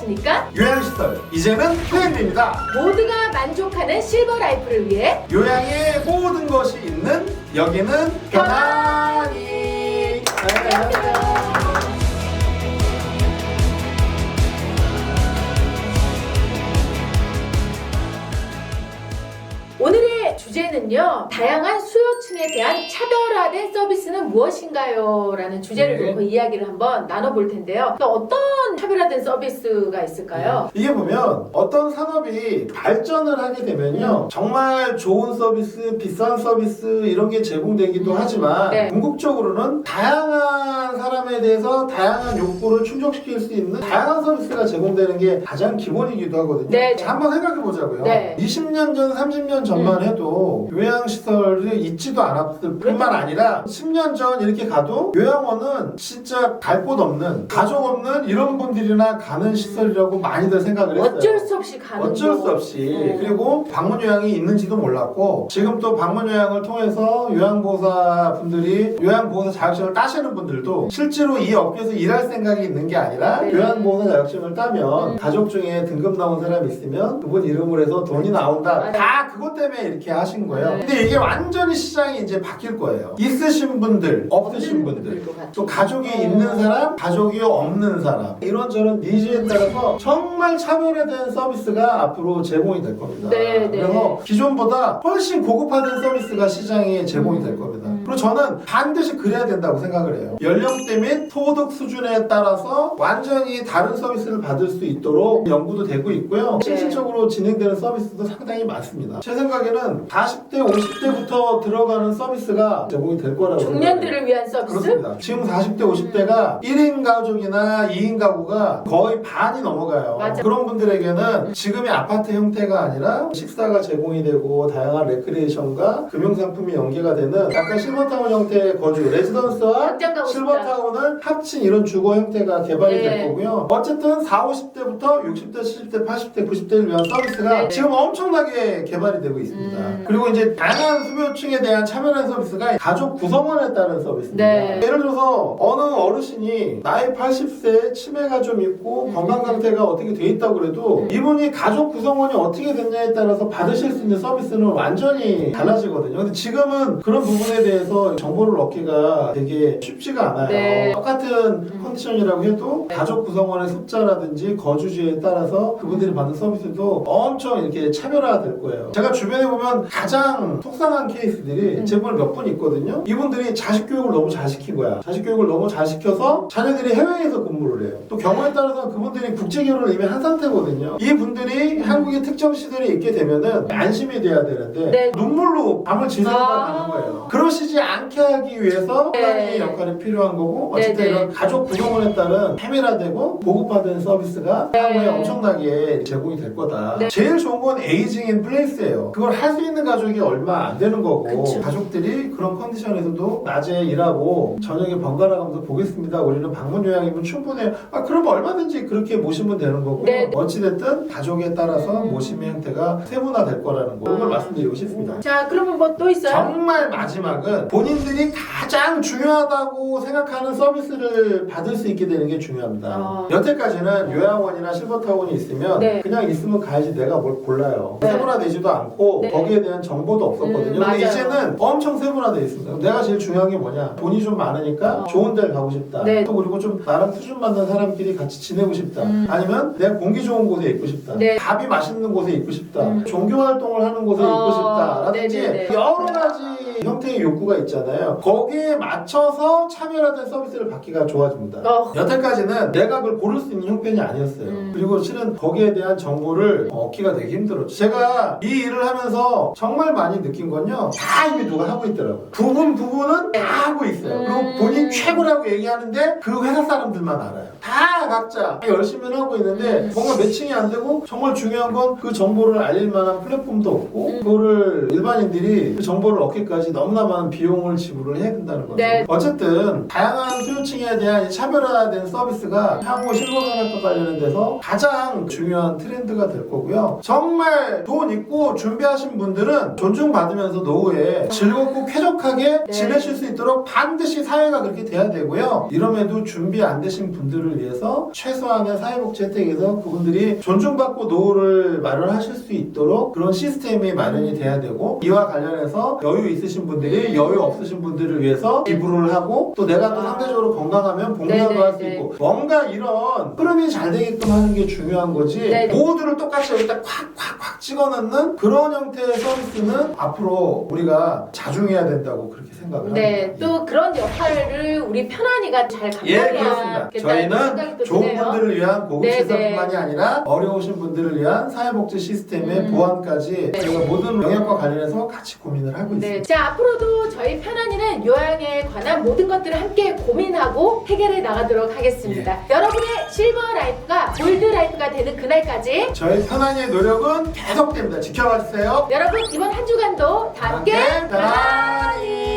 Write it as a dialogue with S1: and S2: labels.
S1: 안녕하십니까?
S2: 요양시설 이제는 플랜입니다.
S1: 모두가 만족하는 실버 라이프를 위해
S2: 요양의 모든 것이 있는 여기는 편안히.
S1: 오늘의 주제는요, 다양한 수요층에 대한 차별화된 서비스는 무엇인가요? 라는 주제를
S2: 네.
S1: 놓고 이야기를 한번 나눠볼 텐데요. 또 어떤 차별화된 서비스가 있을까요?
S2: 이게 보면 어떤 산업이 발전을 하게 되면요, 정말 좋은 서비스, 비싼 서비스 이런 게 제공되기도 하지만
S1: 네.
S2: 궁극적으로는 다양한 사람에 대해서 다양한 욕구를 충족시킬 수 있는 다양한 서비스가 제공되는 게 가장 기본이기도 하거든요.
S1: 네.
S2: 자, 한번 생각해 보자고요.
S1: 네.
S2: 20년 전, 30년 전만 해도 요양시설이 있지도 않았을 뿐만 아니라 10년 전 이렇게 가도 요양원은 진짜 갈 곳 없는, 가족 없는 이런 분들이나 가는 시설이라고 많이들 생각을 했어요.
S1: 어쩔 수 없이 가는
S2: 어쩔 수
S1: 거.
S2: 없이. 그리고 방문요양이 있는지도 몰랐고, 지금 또 방문요양을 통해서 요양보호사 분들이 요양보호사 자격증을 따시는 분들도 실제로 이 업계에서 일할 생각이 있는 게 아니라
S1: 네.
S2: 요양보호사 자격증을 따면 가족 중에 등급 나온 사람이 있으면 그분 이름으로 해서 돈이 나온다.
S1: 맞아요.
S2: 다 그것 때문에 이렇게 하신 거예요.
S1: 네.
S2: 근데 이게 완전히 시장이 이제 바뀔 거예요. 있으신 분들, 없으신 분들.
S1: 것 같아요.
S2: 또 가족이 있는 사람, 가족이 없는 사람, 이런저런 니즈에 따라서 정말 차별화된 서비스가 앞으로 제공이 될 겁니다.
S1: 네, 네.
S2: 그래서 기존보다 훨씬 고급화된 서비스가 시장에 제공이 될 겁니다. 그리고 저는 반드시 그래야 된다고 생각을 해요. 연령대 및 소득 수준에 따라서 완전히 다른 서비스를 받을 수 있도록 연구도 되고 있고요.
S1: 네.
S2: 실질적으로 진행되는 서비스도 상당히 많습니다. 제 생각에는 40대, 50대부터 들어가는 서비스가 제공이 될 거라고 생각해요.
S1: 중년들을 위한 서비스?
S2: 그렇습니다. 지금 40대, 50대가 1인 가족이나 2인 가구가 거의 반이 넘어가요.
S1: 맞아.
S2: 그런 분들에게는 지금의 아파트 형태가 아니라 식사가 제공이 되고 다양한 레크리에이션과 금융상품이 연계가 되는 약간 실버타운 형태의 거주, 레지던스와
S1: 당장 가고 싶다.
S2: 실버타운을 합친 이런 주거 형태가 개발이
S1: 네.
S2: 될 거고요. 어쨌든 40, 50대부터 60대, 70대, 80대, 90대를 위한 서비스가
S1: 네.
S2: 지금 엄청나게 개발이 되고 있습니다. 그리고 이제 다양한 수요층에 대한 차별화된 서비스가 가족 구성원에 따른 서비스입니다.
S1: 네.
S2: 예를 들어서 어느 어르신이 나이 80세에 치매가 좀 있고 건강 상태가 어떻게 돼 있다고 그래도 이분이 가족 구성원이 어떻게 됐냐에 따라서 받으실 수 있는 서비스는 완전히 달라지거든요. 근데 지금은 그런 부분에 대해서 정보를 얻기가 되게 쉽지가 않아요.
S1: 네.
S2: 똑같은 컨디션이라고 해도 가족 구성원의 숫자라든지 거주지에 따라서 그분들이 받는 서비스도 엄청 이렇게 차별화될 거예요. 제가 주변에 보면 가장 속상한 케이스들이 제 보면 몇 분 있거든요. 이분들이 자식 교육을 너무 잘 시킨 거야. 자식 교육을 너무 잘 시켜서 자녀들이 해외에서 근무를 해요. 또 경우에 따라서 그분들이 국제 결혼을 이미 한 상태거든요. 이 분들이 한국의 특정 시설에 있게 되면은 안심이 돼야 되는데
S1: 네.
S2: 눈물로 밤을 지새우다 가는 거예요. 그러시지 않게 하기 위해서
S1: 네.
S2: 하나님의 역할이 필요한 거고, 어쨌든
S1: 네, 네.
S2: 이런 가족 구성원에 따른 세밀화되고 보급화된 서비스가
S1: 네.
S2: 향후에 엄청나게 제공이 될 거다.
S1: 네.
S2: 제일 좋은 건 에이징 인 플레이스예요. 그걸 할 수 있는 가족이 얼마 안 되는 거고,
S1: 그쵸.
S2: 가족들이 그런 컨디션에서도 낮에 일하고 저녁에 번갈아 가면서 보겠습니다. 우리는 방문 요양이면 충분해요. 그럼 얼마든지 그렇게 모시면 되는 거고,
S1: 네.
S2: 어찌됐든 가족에 따라서 모심의 형태가 세분화될 거라는 거, 이걸 말씀드리고 싶습니다.
S1: 자, 그러면 뭐 또 있어요?
S2: 정말 마지막은 본인들이 가장 중요하다고 생각하는 서비스를 받을 수 있게 되는 게 중요합니다. 여태까지는 요양원이나 실버타운이 있으면
S1: 네.
S2: 그냥 있으면 가야지 내가 뭘 골라요.
S1: 네.
S2: 세분화되지도 않고
S1: 네.
S2: 거기에 대한 정보도 없었거든요. 근데
S1: 맞아요.
S2: 이제는 엄청 세분화되어 있습니다. 내가 제일 중요한 게 뭐냐? 돈이 좀 많으니까 좋은 데를 가고 싶다.
S1: 네.
S2: 또 그리고 좀 나랑 수준 맞는 사람끼리 같이 지내고 싶다. 아니면 내가 공기 좋은 곳에 있고 싶다.
S1: 네.
S2: 밥이 맛있는 곳에 있고 싶다. 종교 활동을 하는 곳에 있고 싶다. 라든지
S1: 네네네.
S2: 여러 가지 형태의 욕구가 있잖아요. 거기에 맞춰서 차별화된 서비스를 받기가 좋아집니다. 여태까지는 내가 그걸 고를 수 있는 형편이 아니었어요. 그리고 실은 거기에 대한 정보를 얻기가 되게 힘들었죠. 제가 이 일을 하면서 정말 많이 느낀 건요, 다 이미 누가 하고 있더라고요. 부분은 다 하고 있어요. 그리고 본인 최고라고 얘기하는데 그 회사 사람들만 알아요. 다 각자 열심히 하고 있는데 뭔가 매칭이 안 되고, 정말 중요한 건 그 정보를 알릴 만한 플랫폼도 없고, 그거를 일반인들이 그 정보를 얻기까지 때까지 너무나 많은 비용을 지불을 해야 된다는 거죠.
S1: 네.
S2: 어쨌든 다양한 수요층에 대한 차별화된 서비스가 향후 실버산업과 관련돼서 가장 중요한 트렌드가 될 거고요. 정말 돈 있고 준비하신 분들은 존중받으면서 노후에 즐겁고 쾌적하게
S1: 네.
S2: 지내실 수 있도록 반드시 사회가 그렇게 돼야 되고요. 이럼에도 준비 안 되신 분들을 위해서 최소한의 사회복지 혜택에서 그분들이 존중받고 노후를 마련하실 수 있도록 그런 시스템이 마련이 돼야 되고, 이와 관련해서 여유 있으신 분들이 여유 없으신 분들을 위해서 기부를 하고, 또 내가 또 상대적으로 건강하면 봉사도 할 수 있고, 뭔가 이런 흐름이 잘 되게끔 하는 게 중요한 거지.
S1: 네네.
S2: 모두를 똑같이 여기다 콱콱콱 찍어넣는 그런 형태의 서비스는 앞으로 우리가 자중해야 된다고 그렇게 생각을
S1: 네,
S2: 합니다.
S1: 또 그런 역할을 우리 편안이가 잘
S2: 예,
S1: 감당해야
S2: 그렇습니다. 저희는 좋은 분들을 위한 고급
S1: 네,
S2: 시설뿐만이 아니라 어려우신 분들을 위한 사회복지 시스템의 보완까지
S1: 네.
S2: 저희가 모든 영역과 관련해서 같이 고민을 하고
S1: 네.
S2: 있습니다.
S1: 자, 앞으로도 저희 편안이는 요양에 관한 모든 것들을 함께 고민하고 해결해 나가도록 하겠습니다. 여러분의 실버 라이프가 골드 라이프가 되는 그날까지
S2: 저희 편안히의 노력은 계속됩니다. 지켜봐 주세요.
S1: 여러분 이번 한 주간도 다 함께
S2: 편안히.
S1: 편안히